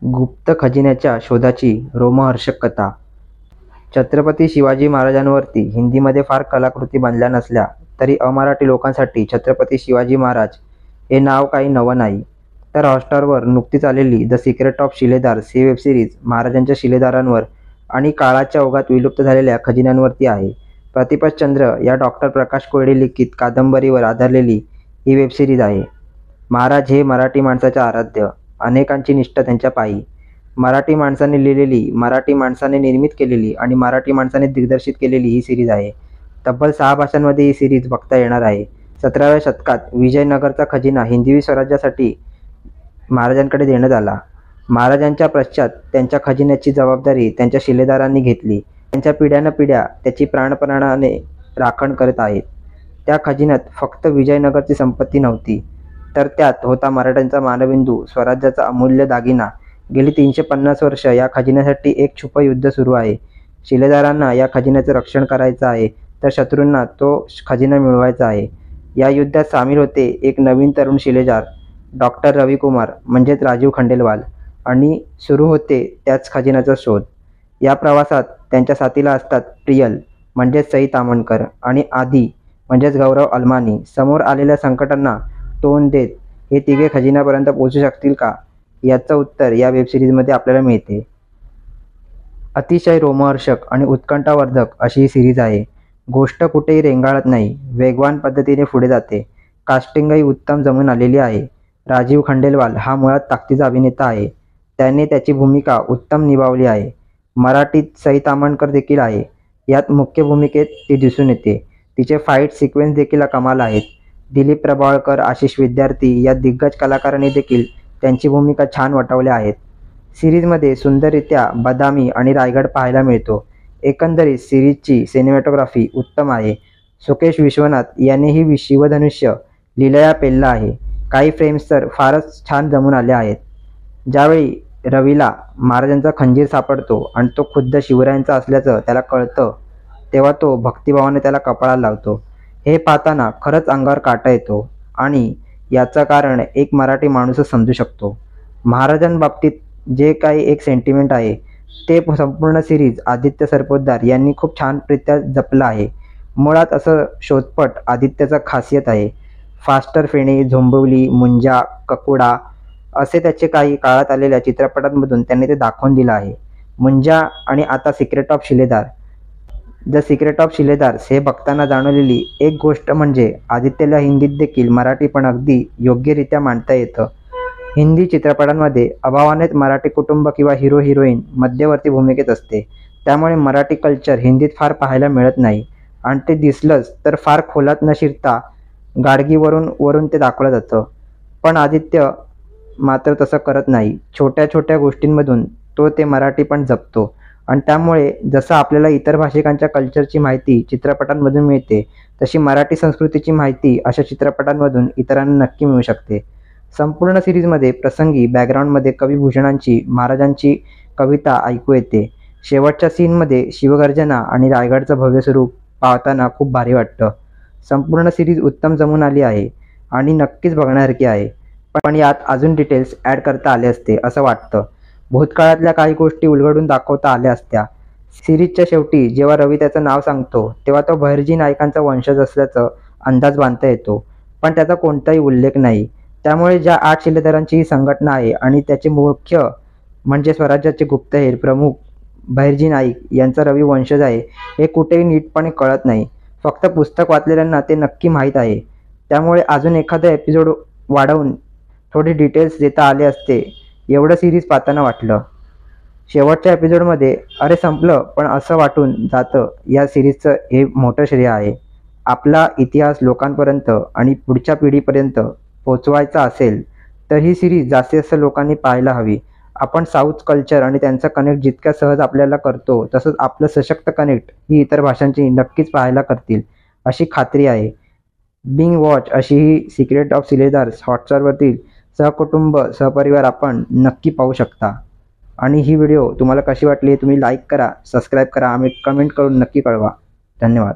गुप्त खजिन्याच्या शोधाची रोमहर्षक कथा. छत्रपती शिवाजी महाराजांवरती हिंदीमध्ये फार कलाकृती बनल्या नसल्या तरी अमराठी लोकांसाठी छत्रपती शिवाजी महाराज हे नाव काही नवं नाही. तर हॉटस्टारवर नुकतीच आलेली द सिक्रेट ऑफ शिलेदार्स ही वेबसिरीज महाराजांच्या शिलेदारांवर आणि काळाच्या ओघात विलुप्त झालेल्या खजिन्यांवरती आहे. प्रतिपत चंद्र या डॉक्टर प्रकाश कोरडे लिखित कादंबरीवर आधारलेली ही वेबसिरीज आहे. महाराज हे मराठी माणसाच्या आराध्य, अनेकांची निष्ठा त्यांच्या पायी. मराठी माणसाने लिहिलेली, मराठी माणसाने निर्मित केलेली आणि मराठी माणसाने दिग्दर्शित केलेली ही सिरीज आहे. तब्बल 6 भाषांमध्ये ही सिरीज बघता येणार आहे. 17व्या शतकात विजयनगरचा खजिना हिंदवी स्वराज्यासाठी महाराजांकडे देण्यात आला. महाराजांच्या पश्चात त्यांच्या खजिन्याची जबाबदारी त्यांच्या शिलेदारांनी घेतली. त्यांच्या पिढ्यानपिढ्या त्याची प्राणपणाने राखण करत आहेत. त्या खजिन्यात फक्त विजयनगरची संपत्ती नव्हती, तर त्यात होता मराठ्यांचा मानबिंदू, स्वराज्याचा अमूल्य दागिना. गेली 350 वर्ष या खजिन्यासाठी एक छुपं युद्ध सुरू आहे. शिलेदारांना या खजिन्याचं रक्षण करायचं आहे, तर शत्रूंना तो खजिना मिळवायचा आहे. या युद्धात सामील होते एक नवीन तरुण शिलेदार, डॉक्टर रविकुमार म्हणजेच राजीव खंडेलवाल, आणि सुरू होते त्याच खजिन्याचा शोध. या प्रवासात त्यांच्या साथीला असतात प्रियल म्हणजेच सई ताम्हणकर आणि आदी म्हणजेच गौरव अलमानी. समोर आलेल्या संकटांना तोंड देत हे तिघे खजिन्यापर्यंत पोहोचू शकतील का, याचं उत्तर या वेबसिरीजमध्ये आपल्याला मिळते. अतिशय रोमहर्षक आणि उत्कंठावर्धक अशी ही सिरीज आहे. गोष्ट कुठेही रेंगाळत नाही, वेगवान पद्धतीने पुढे जाते. कास्टिंगही उत्तम जमून आलेली आहे. राजीव खंडेलवाल हा मुळात ताकदीचा अभिनेता आहे. त्याने त्याची भूमिका उत्तम निभावली आहे. मराठीत सई ताम्हणकर देखील आहे. यात मुख्य भूमिकेत ती दिसून येते. तिचे फाईट सिक्वेन्स देखील कमाल आहेत. दिलीप प्रभावळकर, आशिष विद्यार्थी या दिग्गज कलाकारांनी देखील त्यांची भूमिका छान वठवल्या आहेत. सिरीजमध्ये सुंदररित्या बदामी आणि रायगड पाहायला मिळतो. एकंदरीत सिरीजची सिनेमॅटोग्राफी उत्तम आहे. सुकेश विश्वनाथ याने ही शिवधनुष्य लीलया पेलला आहे. काही फ्रेम्स तर फारच छान जमून आले आहेत. ज्यावेळी रवीला महाराजांचा खंजीर सापडतो आणि तो खुद्द शिवरायांचा असल्याचं त्याला कळतं, तेव्हा तो भक्तिभावाने त्याला कपाळाला लावतो. हे पाहताना खरंच अंगावर काटा येतो आणि याचं कारण एक मराठी माणूसच समजू शकतो. महाराजांबाबतीत जे काही एक सेंटिमेंट आहे ते संपूर्ण सिरीज आदित्य सरपोतदार यांनी खूप छानरित्या जपलं आहे. मुळात असं शोधपट आदित्यचा खासियत आहे. फास्टर फेणे, झोंबिवली, मुंजा, ककुडा असे त्याचे काही काळात आलेल्या चित्रपटांमधून त्यांनी ते दाखवून दिलं आहे. मुंजा आणि आता secret of Shiledar. The secret of Shiledars हे बघताना जाणवलेली एक गोष्ट म्हणजे आदित्यला हिंदीत देखील मराठी पण अगदी योग्यरित्या मांडता येतं. हिंदी चित्रपटांमध्ये अभावानेच मराठी कुटुंब किंवा हिरो हिरोईन मध्यवर्ती भूमिकेत असते. त्यामुळे मराठी कल्चर हिंदीत फार पाहायला मिळत नाही आणि ते दिसलंच तर फार खोलात न शिरता गाडगीवरून ते दाखवलं जातं. पण आदित्य मात्र तसं करत नाही. छोट्या छोट्या गोष्टींमधून तो ते मराठी पण जपतो आणि त्यामुळे जसं आपल्याला इतर भाषिकांच्या कल्चरची माहिती चित्रपटांमधून मिळते, तशी मराठी संस्कृतीची माहिती अशा चित्रपटांमधून इतरांना नक्की मिळू शकते. संपूर्ण सिरीजमध्ये प्रसंगी बॅकग्राऊंडमध्ये कविभूषणांची, महाराजांची कविता ऐकू येते. शेवटच्या सीनमध्ये शिवगर्जना आणि रायगडचं भव्य स्वरूप पाहताना खूप भारी वाटतं. संपूर्ण सिरीज उत्तम जमून आली आहे आणि नक्कीच बघण्यासारखी आहे. पण यात अजून डिटेल्स ॲड करता आले असते असं वाटतं. भूतकाळातल्या काही गोष्टी उलगडून दाखवता आल्या असत्या. सिरीजच्या शेवटी जेव्हा रवी त्याचं नाव सांगतो तेव्हा तो बहिर्जी नायकांचा वंशज असल्याचा अंदाज बांधता येतो, पण त्याचा कोणताही उल्लेख नाही. त्यामुळे ज्या 8 शिलेदारांची ही संघटना आहे आणि त्याचे मुख्य म्हणजे स्वराज्याचे गुप्तहेर प्रमुख बहिर्जी नाईक यांचा रवी वंशज आहे हे कुठेही नीटपणे कळत नाही. फक्त पुस्तक वाचलेल्यांना ते नक्की माहीत आहे. त्यामुळे अजून एखादा एपिसोड वाढवून थोडे डिटेल्स देता आले असते एवढं सिरीज पाहताना वाटलं. शेवटच्या एपिसोडमध्ये अरे संपलं पण असं वाटून जातं. या सिरीजचं हे मोठं श्रेय आहे. आपला इतिहास लोकांपर्यंत आणि पुढच्या पिढीपर्यंत पोचवायचा असेल तर ही सिरीज जास्तीत जास्त लोकांनी पाहायला हवी. आपण साऊथ कल्चर आणि त्यांचा कनेक्ट जितक्या सहज आपल्याला करतो, तसंच आपलं सशक्त कनेक्ट ही इतर भाषांची नक्कीच पाहायला करतील अशी खात्री आहे. बिंग वॉच अशी ही सिक्रेट ऑफ शिलेदार्स हॉटस्टारवरतील सहकुटुंब सहपरिवार आपण नक्की पाहू शकता. आणि ही व्हिडिओ तुम्हाला कशी वाटली तुम्ही लाईक करा, सबस्क्राईब करा आणि कमेंट करून नक्की कळवा. धन्यवाद.